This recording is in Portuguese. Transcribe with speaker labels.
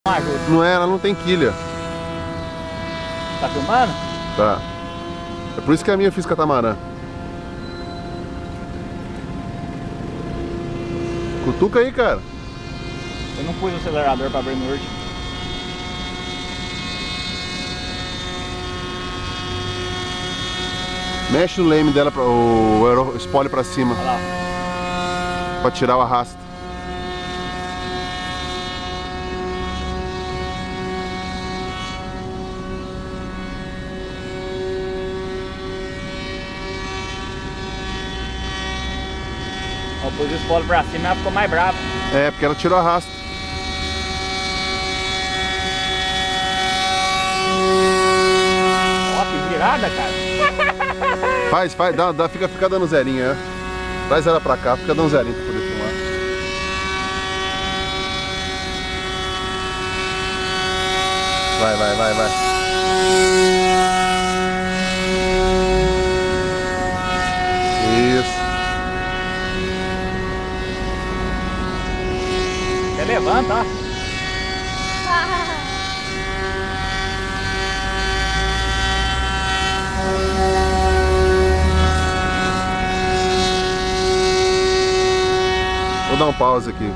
Speaker 1: Ajuda.
Speaker 2: Não é, ela não tem quilha.
Speaker 1: Tá filmando?
Speaker 2: Tá. É por isso que a minha fiz catamarã. Cutuca aí, cara.
Speaker 1: Eu não pus o acelerador pra abrir no
Speaker 2: Mexe o leme dela, o spoiler pra cima.
Speaker 1: Olha lá.
Speaker 2: Pra tirar o arrasto.
Speaker 1: Eu pus o spoiler pra cima e ela ficou mais brava.
Speaker 2: É, porque ela tirou o arrasto.
Speaker 1: Ó, que virada, cara.
Speaker 2: Faz, fica dando zerinho, é. Traz ela pra cá, fica dando zerinho pra poder filmar. Vai. Isso.
Speaker 1: Você levanta, ó.
Speaker 2: Vou dar um pause aqui.